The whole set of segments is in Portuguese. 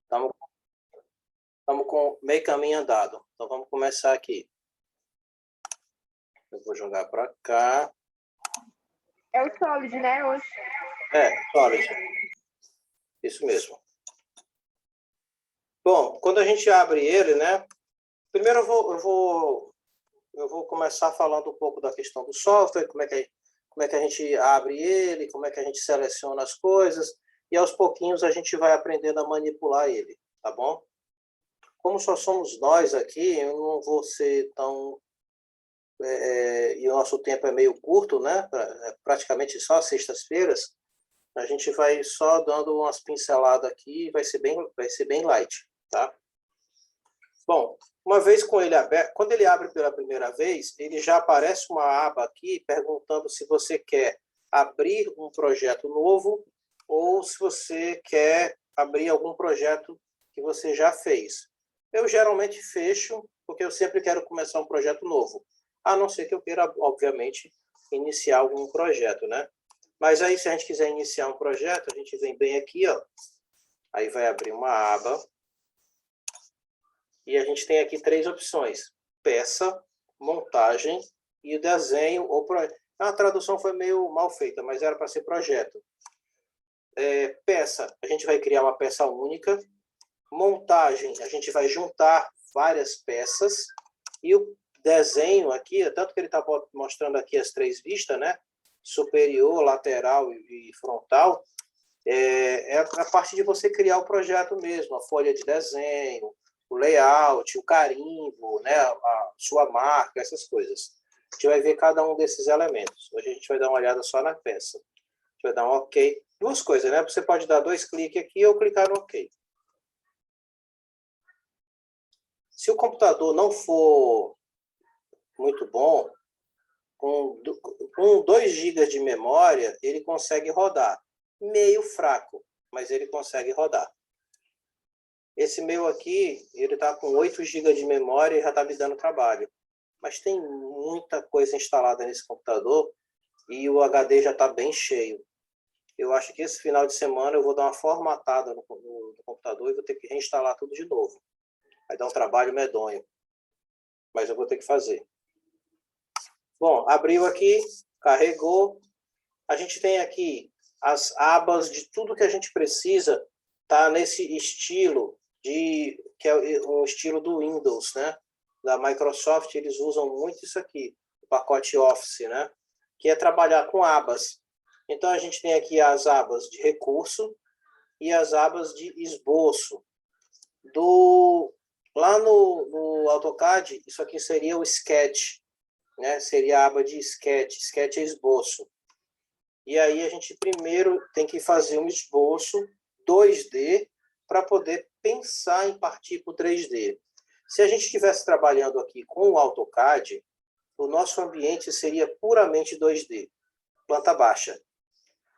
Estamos com meio caminho andado. Então, vamos começar aqui. Eu vou jogar para cá. É o Solid, né? Hoje. Solid. Isso mesmo. Bom, quando a gente abre ele, né? Primeiro eu vou começar falando um pouco da questão do software, como é que a gente abre ele, como é que a gente seleciona as coisas, e aos pouquinhos a gente vai aprendendo a manipular ele, tá bom? Como só somos nós aqui, eu não vou ser tão... e o nosso tempo é meio curto, né? Praticamente só às sextas-feiras, a gente vai só dando umas pinceladas aqui, vai ser bem light, tá? Bom, uma vez com ele aberto, quando ele abre pela primeira vez, ele já aparece uma aba aqui perguntando se você quer abrir um projeto novo ou se você quer abrir algum projeto que você já fez. Eu geralmente fecho, porque eu sempre quero começar um projeto novo, a não ser que eu queira, obviamente, iniciar algum projeto, né? Mas aí, se a gente quiser iniciar um projeto, a gente vem bem aqui, ó. Aí vai abrir uma aba. E a gente tem aqui 3 opções: peça, montagem e o desenho. A tradução foi meio mal feita, mas era para ser projeto. Peça, a gente vai criar uma peça única. Montagem, a gente vai juntar várias peças. E o desenho aqui, tanto que ele está mostrando aqui as 3 vistas, né? Superior, lateral e frontal. É a parte de você criar o projeto mesmo, a folha de desenho, o layout, o carimbo, né, a sua marca, essas coisas. A gente vai ver cada um desses elementos. Hoje a gente vai dar uma olhada só na peça. A gente vai dar um OK. 2 coisas, né? Você pode dar 2 cliques aqui ou clicar no OK. Se o computador não for muito bom, com 2 GB de memória, ele consegue rodar. Meio fraco, mas ele consegue rodar. Esse meu aqui, ele está com 8 GB de memória e já está me dando trabalho. Mas tem muita coisa instalada nesse computador e o HD já está bem cheio. Eu acho que esse final de semana eu vou dar uma formatada no computador e vou ter que reinstalar tudo de novo. Vai dar um trabalho medonho. Mas eu vou ter que fazer. Bom, abriu aqui, carregou. A gente tem aqui as abas de tudo que a gente precisa. Tá nesse estilo que é o estilo do Windows, né? Da Microsoft, eles usam muito isso aqui, o pacote Office, né? Que é trabalhar com abas. Então, a gente tem aqui as abas de recurso e as abas de esboço. Lá no AutoCAD, isso aqui seria o Sketch, né? Seria a aba de Sketch. Sketch é esboço. E aí, a gente primeiro tem que fazer um esboço 2D para poder pensar em partir para o 3D. Se a gente estivesse trabalhando aqui com o AutoCAD, o nosso ambiente seria puramente 2D, planta baixa.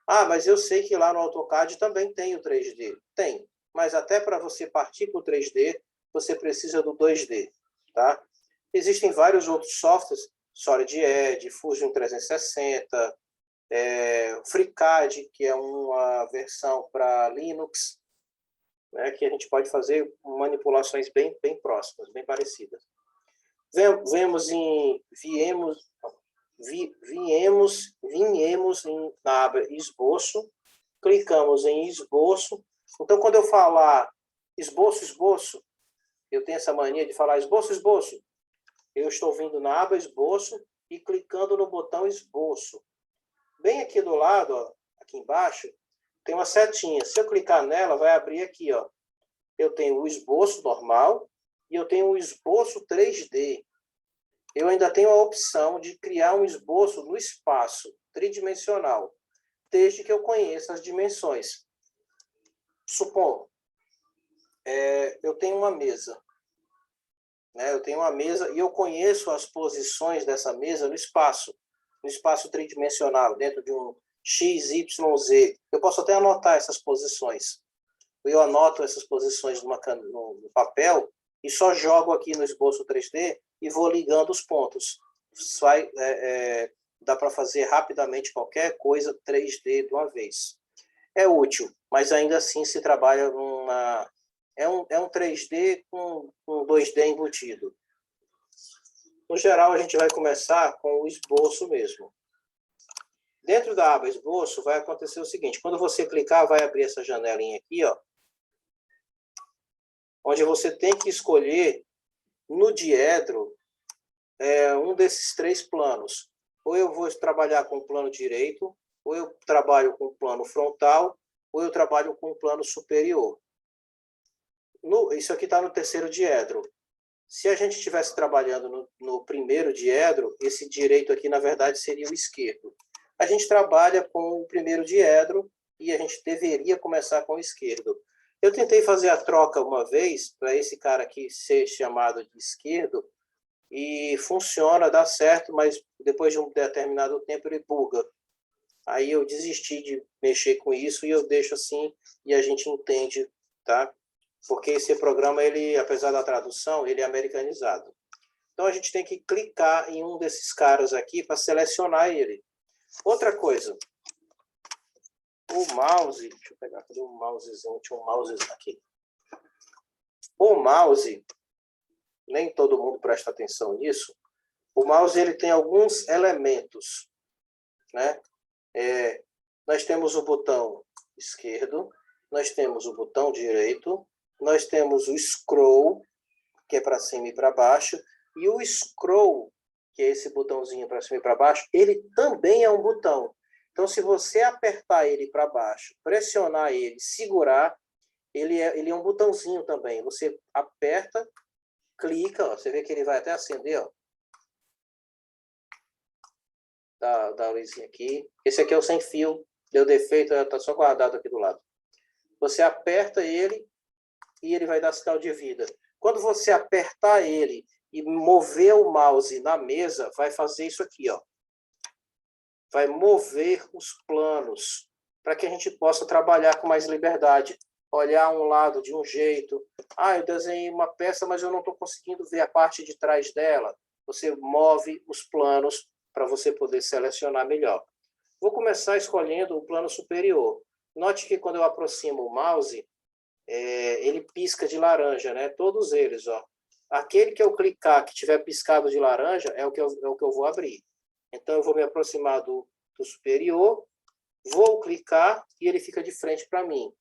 Ah, mas eu sei que lá no AutoCAD também tem o 3D. Tem, mas até para você partir para o 3D, você precisa do 2D. Tá? Existem vários outros softwares, SolidEdge, Fusion 360, FreeCAD, que é uma versão para Linux, né, que a gente pode fazer manipulações bem próximas, bem parecidas. Viemos na aba esboço, clicamos em esboço. Então, quando eu falar esboço, eu tenho essa mania de falar esboço. Eu estou vindo na aba esboço e clicando no botão esboço. Bem aqui do lado, ó, aqui embaixo, tem uma setinha. Se eu clicar nela, vai abrir aqui, ó. Eu tenho o esboço normal e eu tenho o esboço 3D. Eu ainda tenho a opção de criar um esboço no espaço tridimensional, desde que eu conheça as dimensões. Supondo, eu tenho uma mesa. Né? Eu tenho uma mesa e eu conheço as posições dessa mesa no espaço tridimensional, dentro de um X, Y, Z. Eu posso até anotar essas posições. Eu anoto essas posições no papel e só jogo aqui no esboço 3D e vou ligando os pontos. Dá para fazer rapidamente qualquer coisa 3D de uma vez. É útil, mas ainda assim se trabalha é um 3D com 2D embutido. No geral, a gente vai começar com o esboço mesmo. Dentro da aba esboço, vai acontecer o seguinte. Quando você clicar, vai abrir essa janelinha aqui, ó, onde você tem que escolher no diedro um desses 3 planos. Ou eu vou trabalhar com o plano direito, ou eu trabalho com o plano frontal, ou eu trabalho com o plano superior. Isso aqui está no terceiro diedro. Se a gente estivesse trabalhando no primeiro diedro, esse direito aqui, na verdade, seria o esquerdo. A gente trabalha com o primeiro diedro e a gente deveria começar com o esquerdo. Eu tentei fazer a troca uma vez para esse cara aqui ser chamado de esquerdo e funciona, dá certo, mas depois de um determinado tempo ele buga. Aí eu desisti de mexer com isso e eu deixo assim e a gente entende, tá? Porque esse programa, ele, apesar da tradução, ele é americanizado. Então a gente tem que clicar em um desses caras aqui para selecionar ele. Outra coisa, o mouse, deixa eu pegar aqui um mousezinho, tinha um mouse aqui. O mouse, nem todo mundo presta atenção nisso, o mouse ele tem alguns elementos, né? Nós temos o botão esquerdo, nós temos o botão direito, nós temos o scroll, que é para cima e para baixo, e o scroll, que é esse botãozinho para cima e para baixo, ele também é um botão. Então, se você apertar ele para baixo, pressionar ele, segurar, ele é um botãozinho também. Você aperta, clica, ó, você vê que ele vai até acender, ó. Dá a luzinha aqui. Esse aqui é o sem fio, deu defeito, está só guardado aqui do lado. Você aperta ele e ele vai dar sinal de vida. Quando você apertar ele e mover o mouse na mesa, vai fazer isso aqui, ó. Vai mover os planos para que a gente possa trabalhar com mais liberdade. Olhar um lado de um jeito. Eu desenhei uma peça, mas eu não estou conseguindo ver a parte de trás dela. Você move os planos para você poder selecionar melhor. Vou começar escolhendo o plano superior. Note que quando eu aproximo o mouse, ele pisca de laranja, né? Todos eles, ó. Aquele que eu clicar que tiver piscado de laranja é o que eu vou abrir. Então, eu vou me aproximar do superior, vou clicar e ele fica de frente para mim.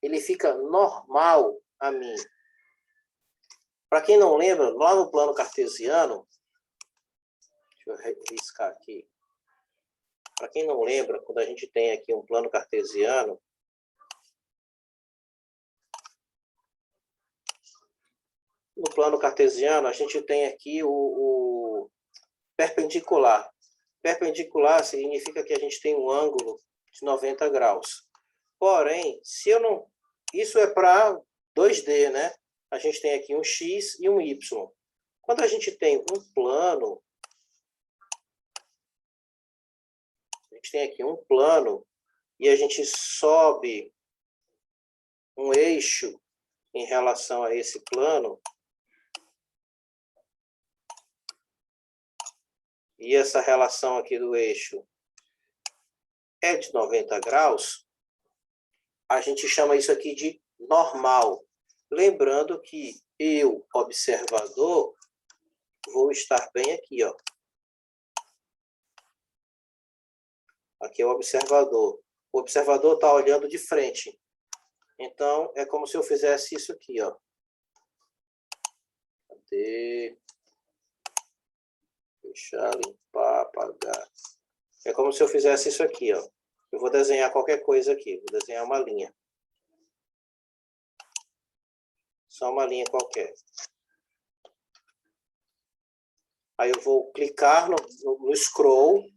Ele fica normal a mim. Para quem não lembra, lá no plano cartesiano, deixa eu riscar aqui. Para quem não lembra, quando a gente tem aqui um plano cartesiano, no plano cartesiano, a gente tem aqui o perpendicular. Perpendicular significa que a gente tem um ângulo de 90 graus. Porém, se eu não... Isso é para 2D, né? A gente tem aqui um X e um Y. Quando a gente tem um plano, a gente tem aqui um plano e a gente sobe um eixo em relação a esse plano, e essa relação aqui do eixo é de 90 graus, a gente chama isso aqui de normal. Lembrando que eu, observador, vou estar bem aqui, ó. Aqui é o observador. O observador está olhando de frente. Então, é como se eu fizesse isso aqui, ó. Cadê? Fechar, limpar, apagar. É como se eu fizesse isso aqui, ó. Eu vou desenhar qualquer coisa aqui. Vou desenhar uma linha. Só uma linha qualquer. Aí eu vou clicar no scroll,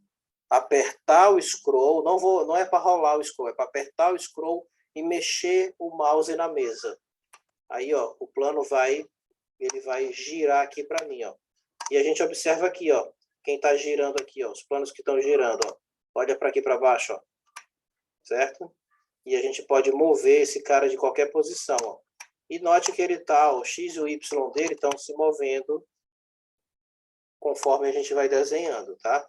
apertar o scroll. Não é para rolar o scroll, é para apertar o scroll e mexer o mouse na mesa. Aí, ó, o plano ele vai girar aqui para mim, ó. E a gente observa aqui, ó, quem está girando aqui, ó, os planos que estão girando, ó. Olha para aqui para baixo, ó. Certo? E a gente pode mover esse cara de qualquer posição, ó. E note que ele tá, o X e o Y dele estão se movendo conforme a gente vai desenhando, tá?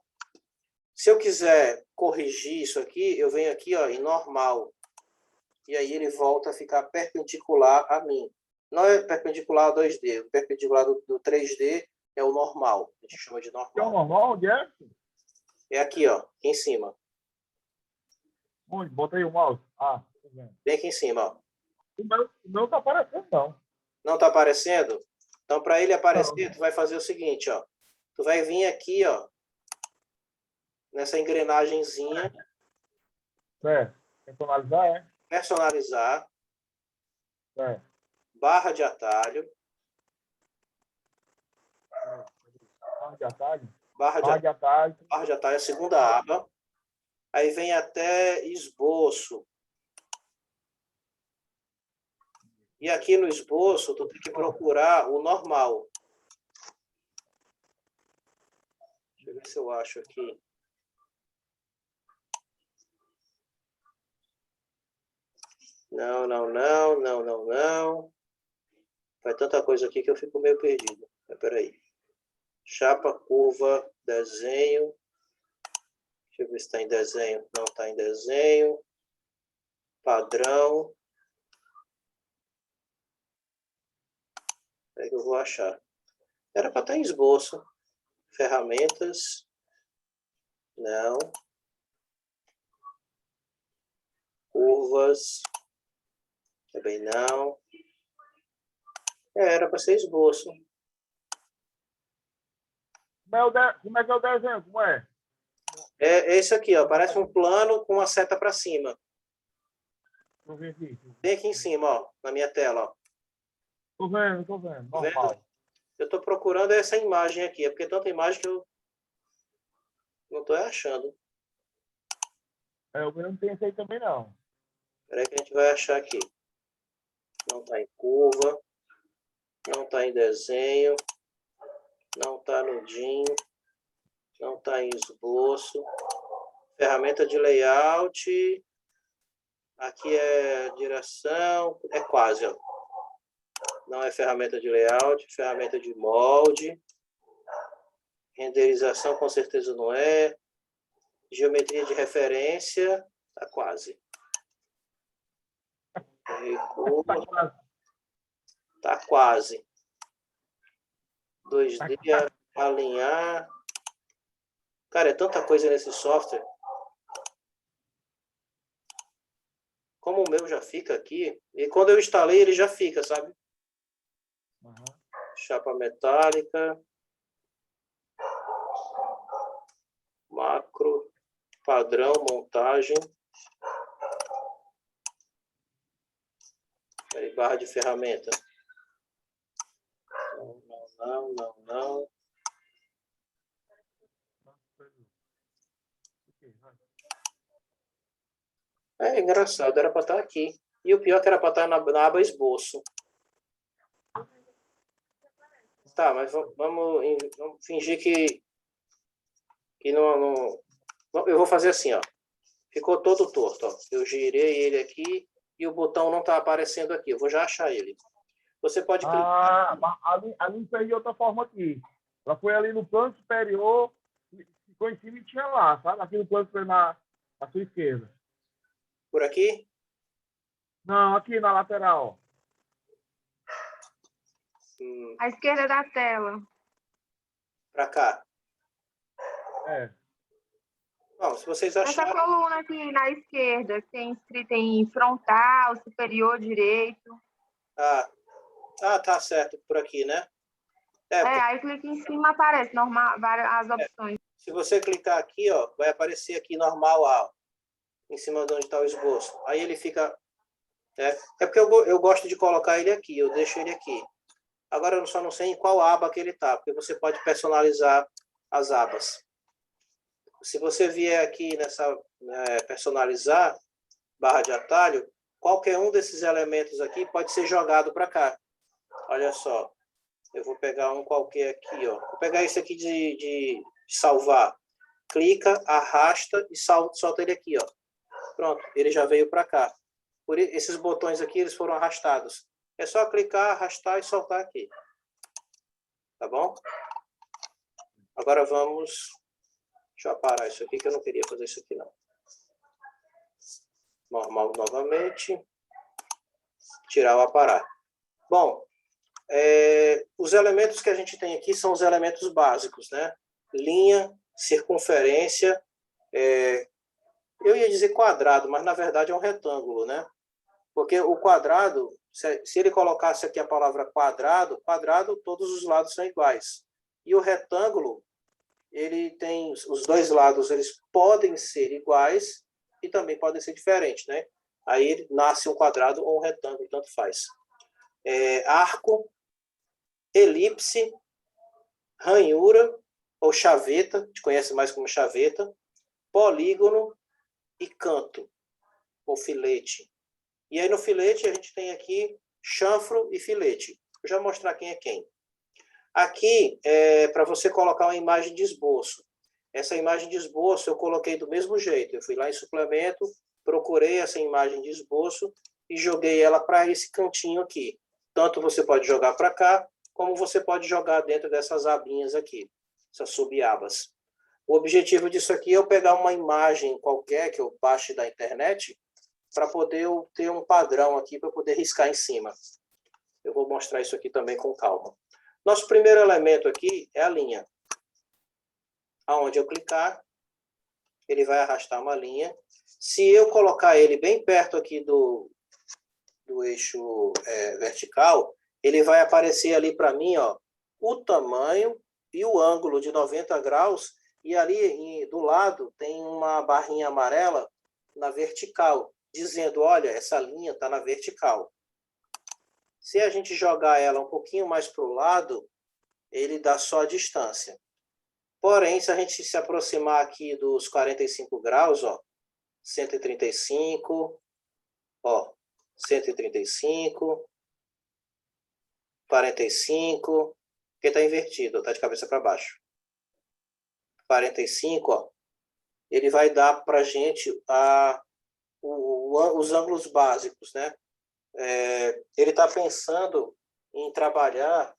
Se eu quiser corrigir isso aqui, eu venho aqui, ó, em normal. E aí ele volta a ficar perpendicular a mim. Não é perpendicular ao 2D. O perpendicular do 3D é o normal. A gente chama de Que é o normal. normal, onde é? É aqui, ó. Aqui em cima. Onde? Bota aí o mouse. Ah, tô vendo. Bem aqui em cima, ó. O meu tá aparecendo, não. Não está aparecendo? Então, para ele aparecer, Não. tu vai fazer o seguinte, ó. Tu vai vir aqui, ó, nessa engrenagemzinha, Certo. Personalizar, é? personalizar, Certo. barra de atalho, Barra de atalho. barra de, Barra de atalho. barra de atalho é a segunda aba. Aí vem até esboço. E aqui no esboço, tu tem que procurar o normal. Deixa eu ver se eu acho aqui. Não, não, não, não, não, não. Faz tanta coisa aqui que eu fico meio perdido. Espera aí. Chapa, curva, desenho. Deixa eu ver se está em desenho. Não está em desenho. Padrão. É que eu vou achar. Era para estar em esboço. Ferramentas. Não. Curvas. Também não. Era para ser esboço. Como é que é o desenho? Como é? É esse aqui, ó. Parece um plano com uma seta para cima. Deixa eu ver aqui. Bem aqui em cima, ó. Na minha tela, ó. Tô vendo, tô vendo. Tá vendo? Normal. Eu estou procurando essa imagem aqui. É porque é tanta imagem que eu não estou achando. É, o meu não tem esse aí também, não. Espera aí que a gente vai achar aqui. Não está em curva. Não está em desenho. Não está no DIN. Não está em esboço. Ferramenta de layout. Aqui é direção. É quase, ó. Não é ferramenta de layout. Ferramenta de molde. Renderização com certeza não é. Geometria de referência. Está quase. Recurso. Tá quase. 2D, alinhar. Cara, é tanta coisa nesse software. Como o meu já fica aqui. E quando eu instalei, ele já fica, sabe? Uhum. Chapa metálica. Macro. Padrão, montagem. Aí, barra de ferramenta. Não, não, não, não, não. É engraçado, era para estar aqui. E o pior é que era para estar na aba esboço. Tá, mas vamos fingir que não. Eu vou fazer assim, ó. Ficou todo torto, ó. Eu girei ele aqui e o botão não está aparecendo aqui. Eu vou já achar ele. Você pode clicar. Ali fez de outra forma aqui. Ela foi ali no plano superior, ficou em cima e tinha lá, sabe? Aqui no plano superior na sua esquerda. Por aqui? Não, aqui na lateral. À esquerda da tela. Para cá. É. Bom, se vocês Essa acharem. coluna aqui na esquerda, que tem escrito em frontal, superior direito. Tá certo. Por aqui, né? Aí clica em cima, aparece normal, as opções. Se você clicar aqui, ó, vai aparecer aqui normal, ó, em cima de onde está o esboço. Aí ele fica. É porque eu gosto de colocar ele aqui, eu deixo ele aqui. Agora eu só não sei em qual aba que ele está, porque você pode personalizar as abas. Se você vier aqui nessa personalizar, barra de atalho, qualquer um desses elementos aqui pode ser jogado para cá. Olha só, eu vou pegar um qualquer aqui, ó. Vou pegar esse aqui de salvar. Clica, arrasta e solta ele aqui, ó. Pronto, ele já veio para cá. Esses botões aqui, eles foram arrastados. É só clicar, arrastar e soltar aqui. Tá bom? Agora vamos. Deixa eu parar isso aqui, que eu não queria fazer isso aqui, não. Normal novamente. Tirar o aparar. Bom, os elementos que a gente tem aqui são os elementos básicos, né? Linha, circunferência, eu ia dizer quadrado, mas na verdade é um retângulo, né? Porque o quadrado, se ele colocasse aqui a palavra quadrado, quadrado, todos os lados são iguais. E o retângulo, ele tem os dois lados, eles podem ser iguais e também podem ser diferentes, né? Aí ele nasce um quadrado ou um retângulo, tanto faz. Arco, elipse, ranhura ou chaveta, a gente conhece mais como chaveta, polígono e canto, ou filete. E aí no filete a gente tem aqui chanfro e filete. Vou já mostrar quem é quem. Aqui é para você colocar uma imagem de esboço. Essa imagem de esboço eu coloquei do mesmo jeito. Eu fui lá em suplemento, procurei essa imagem de esboço e joguei ela para esse cantinho aqui. Tanto você pode jogar para cá, como você pode jogar dentro dessas abinhas aqui, essas subabas. O objetivo disso aqui é eu pegar uma imagem qualquer que eu baixe da internet para poder eu ter um padrão aqui para poder riscar em cima. Eu vou mostrar isso aqui também com calma. Nosso primeiro elemento aqui é a linha. Aonde eu clicar, ele vai arrastar uma linha. Se eu colocar ele bem perto aqui do eixo vertical, ele vai aparecer ali para mim, ó, o tamanho e o ângulo de 90 graus, e ali do lado tem uma barrinha amarela na vertical, dizendo, olha, essa linha está na vertical. Se a gente jogar ela um pouquinho mais para o lado, ele dá só a distância. Porém, se a gente se aproximar aqui dos 45 graus, ó, 135, ó, 135, 45, porque está invertido, está de cabeça para baixo. 45, ó, ele vai dar para a gente os ângulos básicos, né? Ele está pensando em trabalhar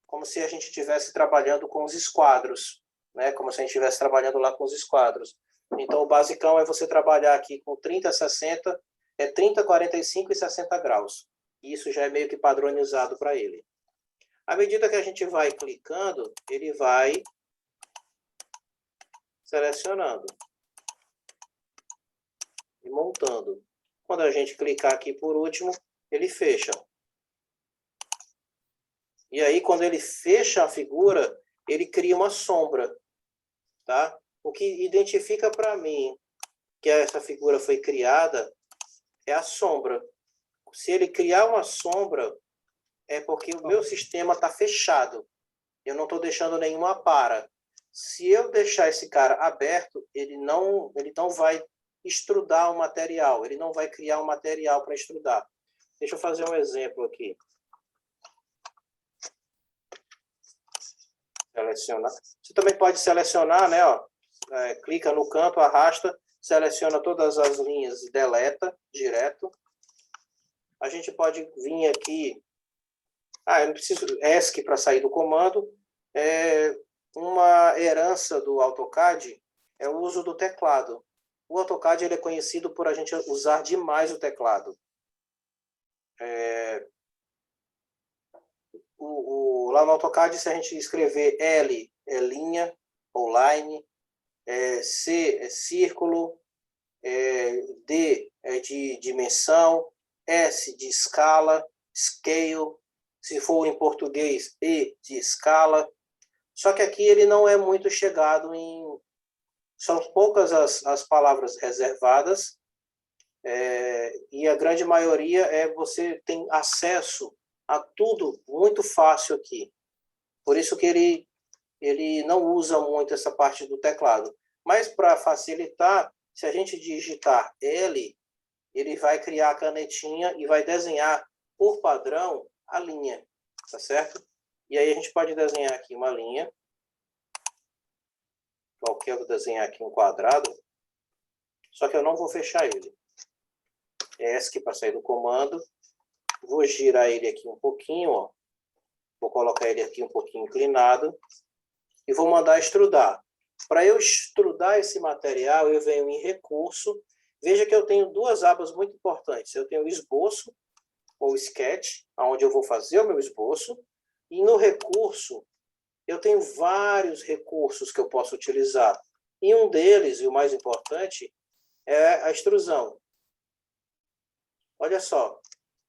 como se a gente estivesse trabalhando com os esquadros, né? Como se a gente estivesse trabalhando lá com os esquadros. Então, o basicão é você trabalhar aqui com 30, 60, 30, 45 e 60 graus. Isso já é meio que padronizado para ele. À medida que a gente vai clicando, ele vai selecionando e montando. Quando a gente clicar aqui por último, ele fecha. E aí, quando ele fecha a figura, ele cria uma sombra, tá? O que identifica para mim que essa figura foi criada é a sombra. Se ele criar uma sombra, é porque o meu sistema está fechado. Eu não estou deixando nenhuma para. Se eu deixar esse cara aberto, ele não vai extrudar o material. Ele não vai criar um material para extrudar. Deixa eu fazer um exemplo aqui. Selecionar. Você também pode selecionar, né? Ó, clica no canto, arrasta, seleciona todas as linhas e deleta direto. A gente pode vir aqui. Eu não preciso ESC para sair do comando. Uma herança do AutoCAD é o uso do teclado. O AutoCAD ele é conhecido por a gente usar demais o teclado. Lá no AutoCAD, se a gente escrever L é linha ou line, C é círculo, D é de dimensão, S de escala, scale, se for em português, E de escala. Só que aqui ele não é muito chegado em... São poucas as palavras reservadas, e a grande maioria você tem acesso a tudo muito fácil aqui. Por isso que ele não usa muito essa parte do teclado. Mas para facilitar, se a gente digitar L, ele vai criar a canetinha e vai desenhar por padrão a linha, tá certo? E aí a gente pode desenhar aqui uma linha. Qualquer, eu vou desenhar aqui um quadrado. Só que eu não vou fechar ele. ESC para sair do comando. Vou girar ele aqui um pouquinho, ó. Vou colocar ele aqui um pouquinho inclinado. E vou mandar extrudar. Para eu extrudar esse material, eu venho em recurso. Veja que eu tenho duas abas muito importantes. Eu tenho o esboço ou sketch, onde eu vou fazer o meu esboço, e no recurso, eu tenho vários recursos que eu posso utilizar. E um deles, e o mais importante, é a extrusão. Olha só,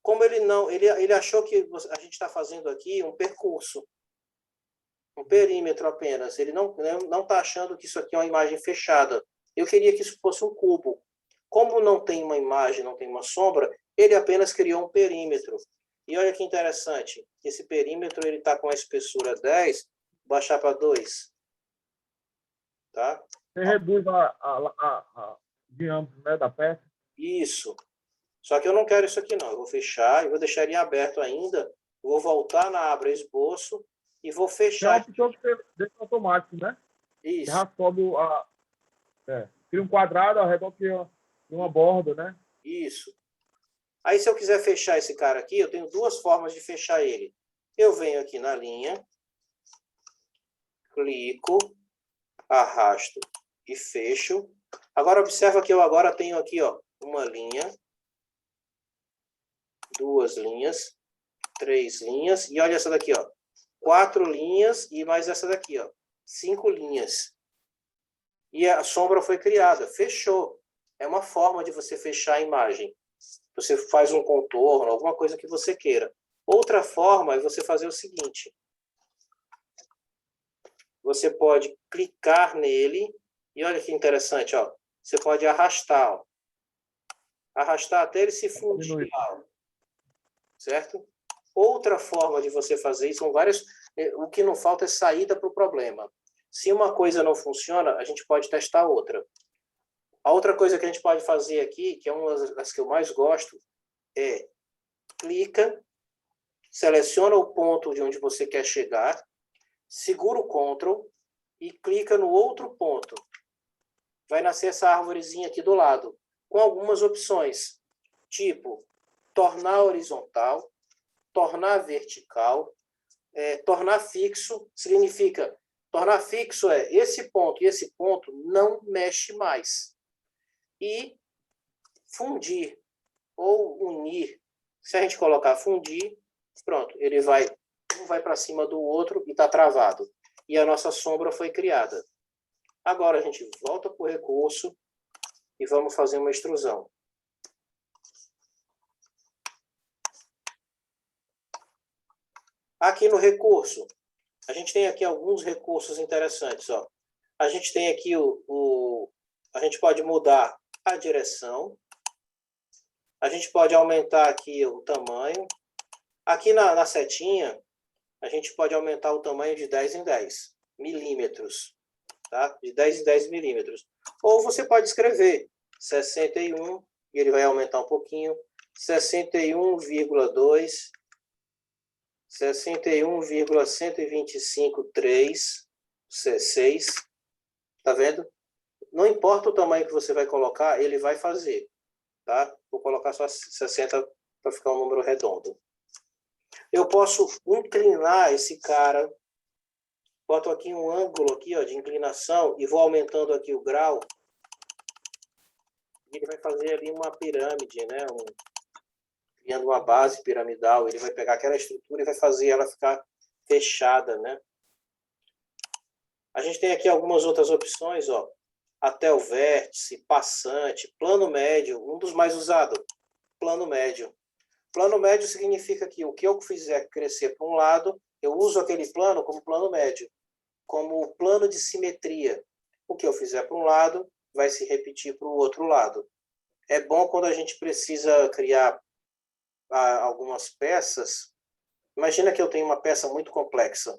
como ele achou que a gente está fazendo aqui um percurso, um perímetro apenas. Ele não está achando que isso aqui é uma imagem fechada. Eu queria que isso fosse um cubo. Como não tem uma imagem, não tem uma sombra, ele apenas criou um perímetro. E olha que interessante, esse perímetro ele está com a espessura 10, baixar para 2. Tá? Você reduz a diâmetro, né, da peça. Isso. Só que eu não quero isso aqui, não. Eu vou fechar, eu vou deixar ele aberto ainda, vou voltar na aba esboço e vou fechar. É uma opção que deixa automático, né? Isso. Já sobe cria um quadrado ao redor de uma borda, né? Isso. Aí, se eu quiser fechar esse cara aqui, eu tenho duas formas de fechar ele. Eu venho aqui na linha, clico, arrasto e fecho. Agora, observa que eu agora tenho aqui, ó, uma linha, duas linhas, 3 linhas, e olha essa daqui, ó, 4 linhas e mais essa daqui, ó, 5 linhas. E a sombra foi criada, fechou. É uma forma de você fechar a imagem. Você faz um contorno, alguma coisa que você queira. Outra forma é você fazer o seguinte. Você pode clicar nele, e olha que interessante, ó, você pode arrastar, ó, arrastar até ele se fundir, ó, certo? Outra forma de você fazer isso, são várias, o que não falta é saída para o problema. Se uma coisa não funciona, a gente pode testar outra. A outra coisa que a gente pode fazer aqui, que é uma das que eu mais gosto, é clica, seleciona o ponto de onde você quer chegar, segura o Ctrl e clica no outro ponto. Vai nascer essa árvorezinha aqui do lado, com algumas opções, tipo tornar horizontal, tornar vertical, tornar fixo, significa, tornar fixo é esse ponto e esse ponto não mexe mais. E fundir ou unir, se a gente colocar fundir, pronto, ele vai, um vai para cima do outro e está travado. E a nossa sombra foi criada. Agora a gente volta para o recurso e vamos fazer uma extrusão. Aqui no recurso, a gente tem aqui alguns recursos interessantes. Ó. A gente tem aqui a gente pode mudar a direção. A gente pode aumentar aqui o tamanho. Aqui na setinha, a gente pode aumentar o tamanho de 10 em 10 milímetros. Tá? De 10 em 10 milímetros. Ou você pode escrever 61, e ele vai aumentar um pouquinho, 61,2, 61,125,3, C6. Tá vendo? Não importa o tamanho que você vai colocar, ele vai fazer. Tá? Vou colocar só 60 para ficar um número redondo. Eu posso inclinar esse cara. Boto aqui um ângulo aqui, ó, de inclinação e vou aumentando aqui o grau. Ele vai fazer ali uma pirâmide, né? Criando uma base piramidal. Ele vai pegar aquela estrutura e vai fazer ela ficar fechada, né? A gente tem aqui algumas outras opções, ó. Até o vértice, passante, plano médio, um dos mais usados, plano médio. Plano médio significa que o que eu fizer crescer para um lado, eu uso aquele plano como plano médio, como plano de simetria. O que eu fizer para um lado, vai se repetir para o outro lado. É bom quando a gente precisa criar algumas peças. Imagina que eu tenho uma peça muito complexa,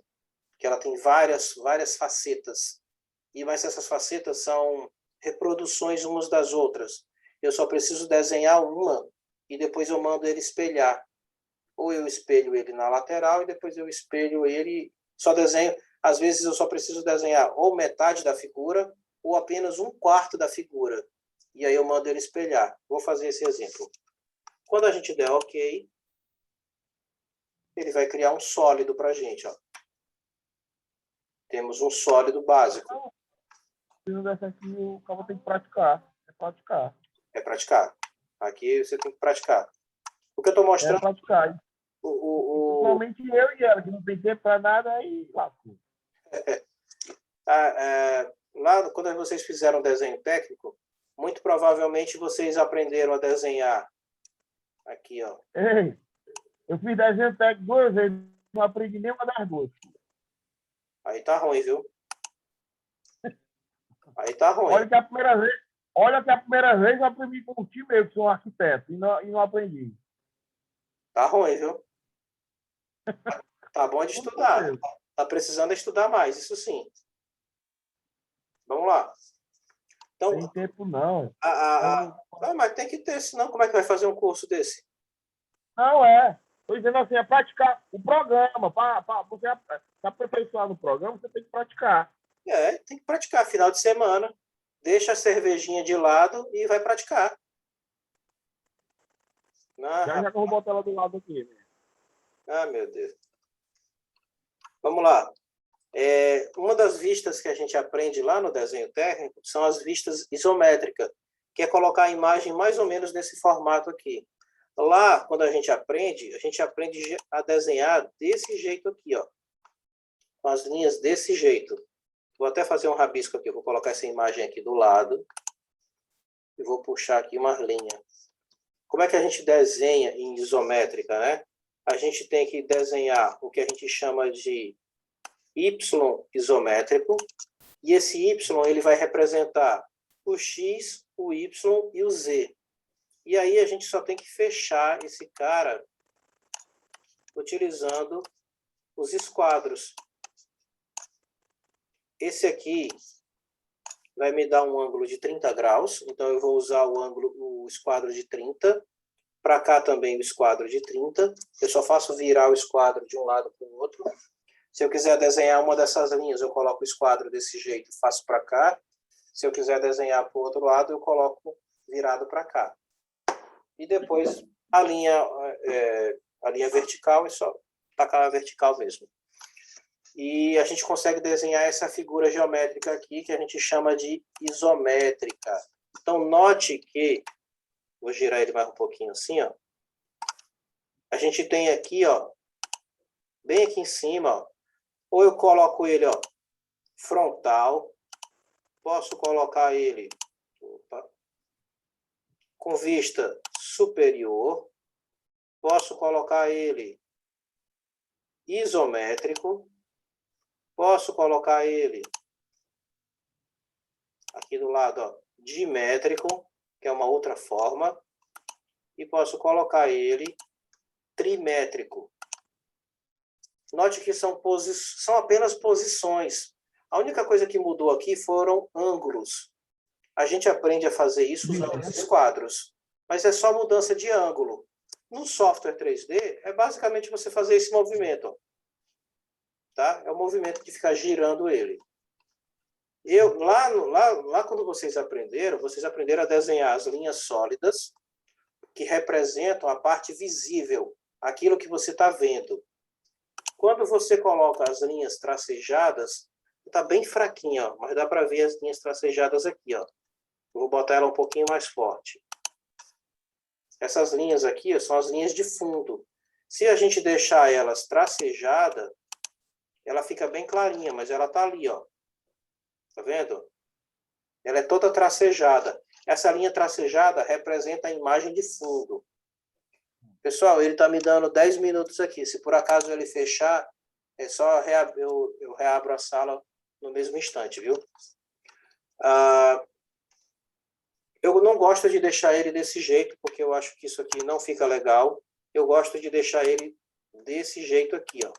que ela tem várias facetas. Mas essas facetas são reproduções umas das outras. Eu só preciso desenhar uma e depois eu mando ele espelhar. Ou eu espelho ele na lateral e depois eu espelho ele, só desenho. Às vezes eu só preciso desenhar ou metade da figura ou apenas 1/4 da figura. E aí eu mando ele espelhar. Vou fazer esse exemplo. Quando a gente der OK, ele vai criar um sólido para a gente. Ó. Temos um sólido básico. Se não der certo, o cara tem que praticar. É praticar. É praticar. Aqui você tem que praticar. O que eu estou mostrando, praticar. o, Principalmente eu e ela, que não tem tempo para nada, aí lascou. lá quando vocês fizeram desenho técnico, muito provavelmente vocês aprenderam a desenhar aqui, ó. Ei, eu fiz desenho técnico 2 vezes, não aprendi nenhuma das duas. Aí tá ruim, viu? Aí tá ruim. Olha que a primeira vez eu aprendi com o time meu, que sou um arquiteto, e não aprendi. Tá ruim, viu? Tá bom de estudar. Tá precisando estudar mais, isso sim. Vamos lá. Então, Tem tempo não. mas tem que ter, senão como é que vai fazer um curso desse? Não é. Estou dizendo assim, é praticar o programa. Para você se aperfeiçoar no programa, você tem que praticar. Tem que praticar. Final de semana, deixa a cervejinha de lado e vai praticar. Já que eu vou botar ela do lado aqui. Né? Meu Deus. Vamos lá. Uma das vistas que a gente aprende lá no desenho técnico são as vistas isométricas, que é colocar a imagem mais ou menos nesse formato aqui. Lá, quando a gente aprende a desenhar desse jeito aqui, ó, com as linhas desse jeito. Vou até fazer um rabisco aqui, vou colocar essa imagem aqui do lado e vou puxar aqui uma linha. Como é que a gente desenha em isométrica, né? A gente tem que desenhar o que a gente chama de Y isométrico, e esse Y ele vai representar o X, o Y e o Z. E aí a gente só tem que fechar esse cara utilizando os esquadros. Esse aqui vai me dar um ângulo de 30 graus, então eu vou usar o esquadro de 30. Para cá também o esquadro de 30. Eu só faço virar o esquadro de um lado para o outro. Se eu quiser desenhar uma dessas linhas, eu coloco o esquadro desse jeito, faço para cá. Se eu quiser desenhar para o outro lado, eu coloco virado para cá. E depois a linha vertical é só tacar a vertical mesmo. E a gente consegue desenhar essa figura geométrica aqui, que a gente chama de isométrica. Então, note que, vou girar ele mais um pouquinho assim, ó. A gente tem aqui, ó, bem aqui em cima, ó, ou eu coloco ele, ó, frontal, posso colocar ele com vista superior, posso colocar ele isométrico, posso colocar ele aqui do lado, ó, dimétrico, que é uma outra forma, e posso colocar ele trimétrico. Note que são apenas posições. A única coisa que mudou aqui foram ângulos. A gente aprende a fazer isso usando esses quadros, mas é só mudança de ângulo. No software 3D, é basicamente você fazer esse movimento. Ó. Tá? É o movimento de ficar girando ele. Lá quando vocês aprenderam a desenhar as linhas sólidas, que representam a parte visível, aquilo que você está vendo. Quando você coloca as linhas tracejadas, está bem fraquinha, ó, mas dá para ver as linhas tracejadas aqui. Ó. Vou botar ela um pouquinho mais forte. Essas linhas aqui ó, são as linhas de fundo. Se a gente deixar elas tracejadas, ela fica bem clarinha, mas ela está ali, ó. Tá vendo? Ela é toda tracejada. Essa linha tracejada representa a imagem de fundo. Pessoal, ele está me dando 10 minutos aqui. Se por acaso ele fechar, é só eu reabro a sala no mesmo instante, viu? Eu não gosto de deixar ele desse jeito, porque eu acho que isso aqui não fica legal. Eu gosto de deixar ele desse jeito aqui, ó,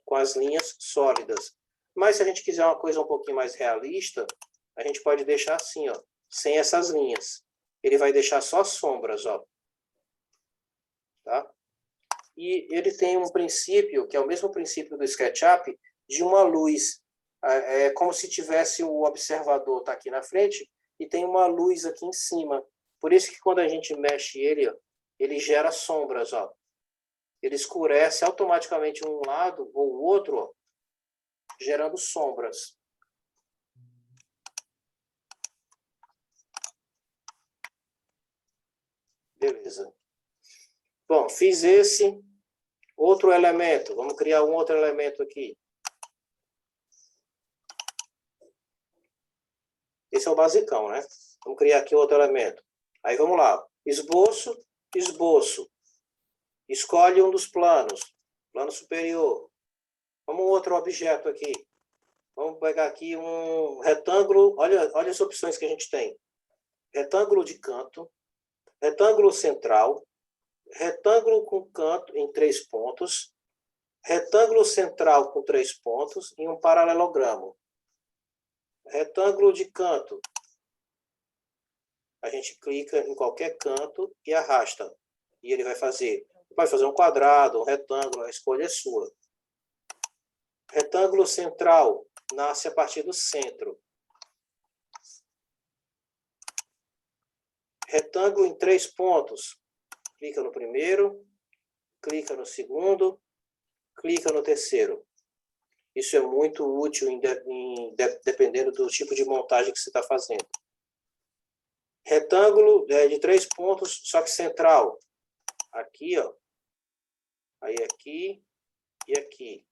com as linhas sólidas. Mas se a gente quiser uma coisa um pouquinho mais realista, a gente pode deixar assim, ó, sem essas linhas. Ele vai deixar só sombras, ó. Tá? E ele tem um princípio, que é o mesmo princípio do SketchUp, de uma luz. É como se tivesse o observador tá aqui na frente e tem uma luz aqui em cima. Por isso que quando a gente mexe ele, ó, ele gera sombras. Ó. Ele escurece automaticamente um lado ou o outro, ó, gerando sombras. Beleza. Bom, fiz esse. Outro elemento. Vamos criar um outro elemento aqui. Esse é o basicão, né? Vamos criar aqui outro elemento. Aí vamos lá. Esboço, esboço. Escolhe um dos planos. Plano superior. Vamos outro objeto aqui. Vamos pegar aqui um retângulo. Olha as opções que a gente tem. Retângulo de canto. Retângulo central. Retângulo com canto em 3 pontos. Retângulo central com 3 pontos e um paralelogramo. Retângulo de canto. A gente clica em qualquer canto e arrasta. E ele vai fazer um quadrado, um retângulo, a escolha é sua. Retângulo central nasce a partir do centro. Retângulo em 3 pontos. Clica no primeiro, clica no segundo, clica no terceiro. Isso é muito útil dependendo do tipo de montagem que você está fazendo. Retângulo de 3 pontos, só que central. Aqui, ó. Aí aqui e aqui.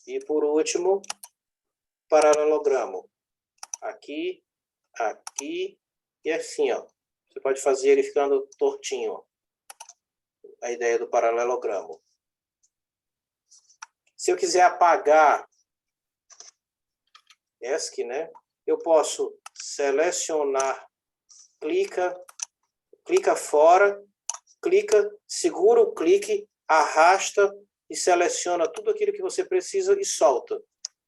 E por último, paralelogramo. Aqui, aqui e assim, ó. Você pode fazer ele ficando tortinho, ó. A ideia do paralelogramo. Se eu quiser apagar ESC, né? Eu posso selecionar, clica fora, segura o clique, arrasta e seleciona tudo aquilo que você precisa e solta.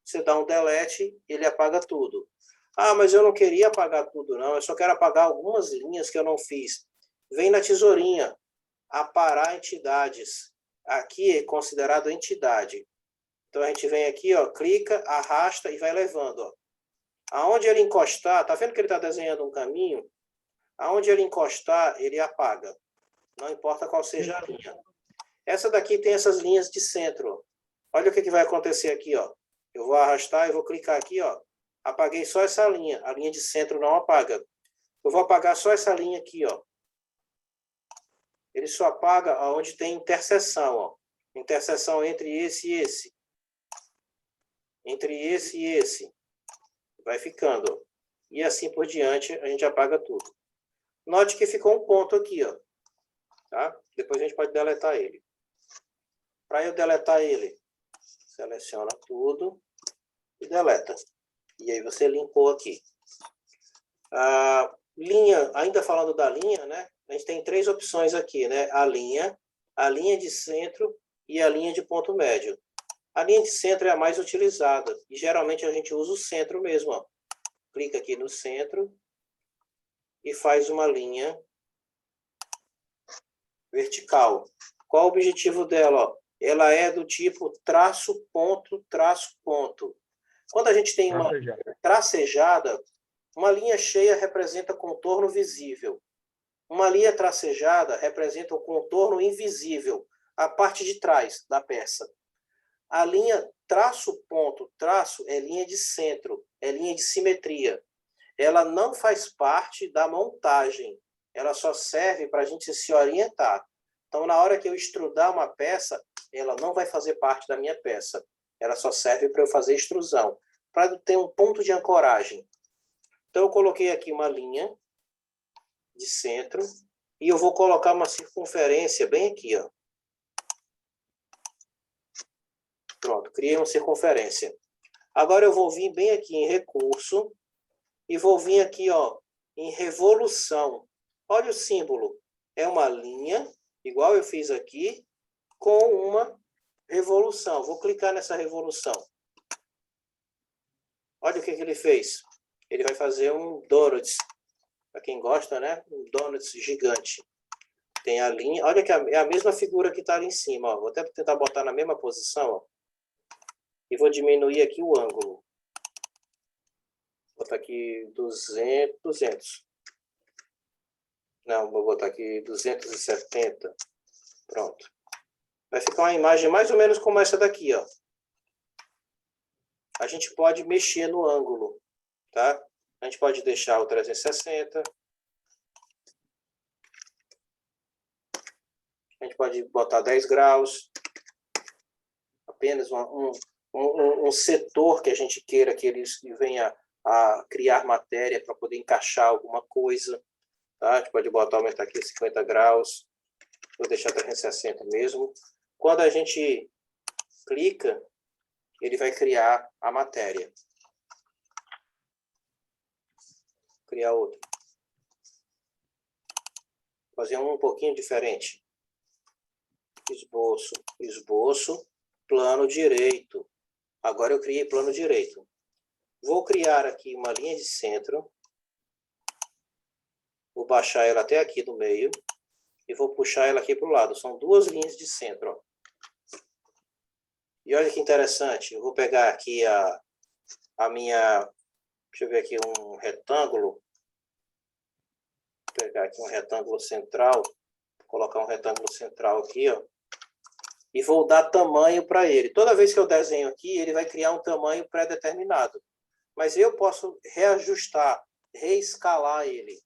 Você dá um delete, ele apaga tudo. Ah, mas eu não queria apagar tudo, não. Eu só quero apagar algumas linhas que eu não fiz. Vem na tesourinha, aparar entidades. Aqui é considerado entidade. Então, a gente vem aqui, ó, clica, arrasta e vai levando. Ó. Aonde ele encostar, tá vendo que ele está desenhando um caminho? Aonde ele encostar, ele apaga. Não importa qual seja a linha. Essa daqui tem essas linhas de centro. Olha o que vai acontecer aqui, ó. Eu vou arrastar e vou clicar aqui, ó. Apaguei só essa linha. A linha de centro não apaga. Eu vou apagar só essa linha aqui, ó. Ele só apaga onde tem interseção, ó. Interseção entre esse e esse. Entre esse e esse. Vai ficando, ó. E assim por diante, a gente apaga tudo. Note que ficou um ponto aqui, ó. Tá? Depois a gente pode deletar ele. Para eu deletar ele, seleciona tudo e deleta. E aí você limpou aqui. A linha, ainda falando da linha, né? A gente tem 3 opções aqui, né? A linha de centro e a linha de ponto médio. A linha de centro é a mais utilizada. E geralmente a gente usa o centro mesmo, ó. Clica aqui no centro e faz uma linha vertical. Qual o objetivo dela? Ó? Ela é do tipo traço, ponto, traço, ponto. Quando a gente tem uma tracejada, uma linha cheia representa contorno visível. Uma linha tracejada representa o contorno invisível, a parte de trás da peça. A linha traço, ponto, traço é linha de centro, é linha de simetria. Ela não faz parte da montagem. Ela só serve para a gente se orientar. Então, na hora que eu extrudar uma peça, ela não vai fazer parte da minha peça. Ela só serve para eu fazer extrusão, para ter um ponto de ancoragem. Então, eu coloquei aqui uma linha de centro e eu vou colocar uma circunferência bem aqui, ó. Pronto, criei uma circunferência. Agora eu vou vir bem aqui em recurso e vou vir aqui, ó, em revolução. Olha o símbolo. É uma linha, igual eu fiz aqui, com uma revolução. Vou clicar nessa revolução. Olha o que ele fez. Ele vai fazer um donuts. Para quem gosta, né? Um donuts gigante. Tem a linha. Olha que é a mesma figura que está ali em cima. Ó. Vou até tentar botar na mesma posição. Ó. E vou diminuir aqui o ângulo. Vou botar aqui 200. Não, vou botar aqui 270. Pronto. Vai ficar uma imagem mais ou menos como essa daqui, ó. A gente pode mexer no ângulo, tá? A gente pode deixar o 360. A gente pode botar 10 graus. Apenas um setor que a gente queira que ele venha a criar matéria para poder encaixar alguma coisa. Tá? A gente pode aumentar aqui 50 graus. Vou deixar 360 mesmo. Quando a gente clica, ele vai criar a matéria. Vou criar outro. Fazer um pouquinho diferente. Esboço, esboço, plano direito. Agora eu criei plano direito. Vou criar aqui uma linha de centro. Vou baixar ela até aqui do meio. E vou puxar ela aqui para o lado. São duas linhas de centro. Ó. E olha que interessante. Eu vou pegar aqui a minha... Deixa eu ver aqui um retângulo. Vou pegar aqui um retângulo central. Vou colocar um retângulo central aqui, ó. E vou dar tamanho para ele. Toda vez que eu desenho aqui, ele vai criar um tamanho pré-determinado. Mas eu posso reajustar, reescalar ele.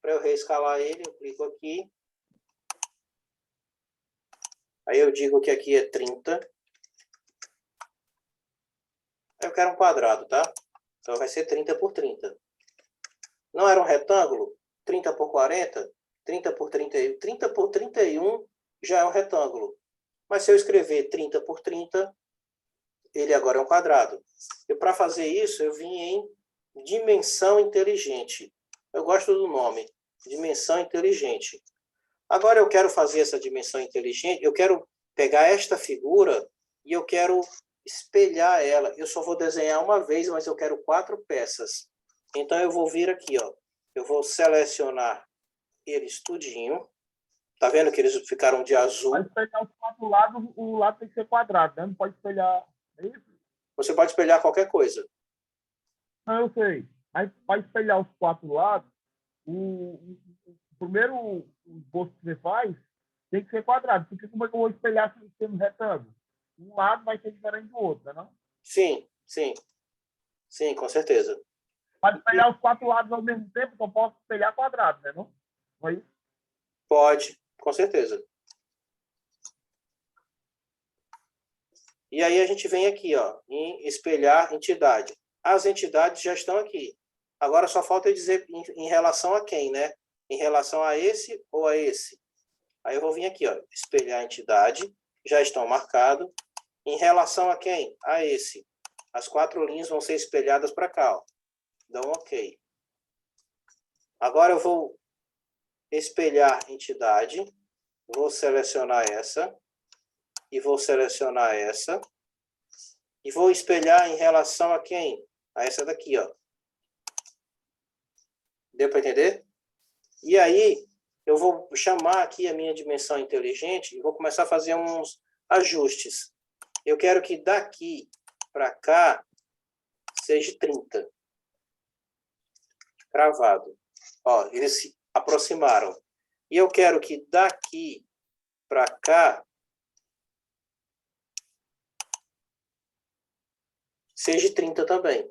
Para eu reescalar ele, eu clico aqui. Aí eu digo que aqui é 30. Aí eu quero um quadrado, tá? Então vai ser 30 por 30. Não era um retângulo? 30 por 40? 30 por 31? 30 por 31 já é um retângulo. Mas se eu escrever 30 por 30, ele agora é um quadrado. E para fazer isso, eu vim em dimensão inteligente. Eu gosto do nome, dimensão inteligente. Agora eu quero fazer essa dimensão inteligente, eu quero pegar esta figura e eu quero espelhar ela. Eu só vou desenhar uma vez, mas eu quero 4 peças. Então eu vou vir aqui, ó. Eu vou selecionar eles tudinho. Tá vendo que eles ficaram de azul? Para espelhar os 4 lados, o lado tem que ser quadrado, né? Não pode espelhar isso. Você pode espelhar qualquer coisa. Não, eu sei. Mas para espelhar os 4 lados, o primeiro esboço que você faz tem que ser quadrado. Porque como é que eu vou espelhar sendo retângulo? Um lado vai ser diferente do outro, né? Não? Sim, sim. Sim, com certeza. Para espelhar os 4 lados ao mesmo tempo, eu posso espelhar quadrado, né? Não? Foi? Pode, com certeza. E aí a gente vem aqui, ó, em espelhar entidade. As entidades já estão aqui. Agora só falta eu dizer em relação a quem, né? Em relação a esse ou a esse. Aí eu vou vir aqui, ó, espelhar entidade. Já estão marcados. Em relação a quem? A esse. As 4 linhas vão ser espelhadas para cá, ó. Dá um OK. Agora eu vou espelhar entidade. Vou selecionar essa. E vou selecionar essa. E vou espelhar em relação a quem? A essa daqui, ó. Deu para entender? E aí, eu vou chamar aqui a minha dimensão inteligente e vou começar a fazer uns ajustes. Eu quero que daqui para cá seja 30. Cravado. Ó, eles se aproximaram. E eu quero que daqui para cá seja 30 também.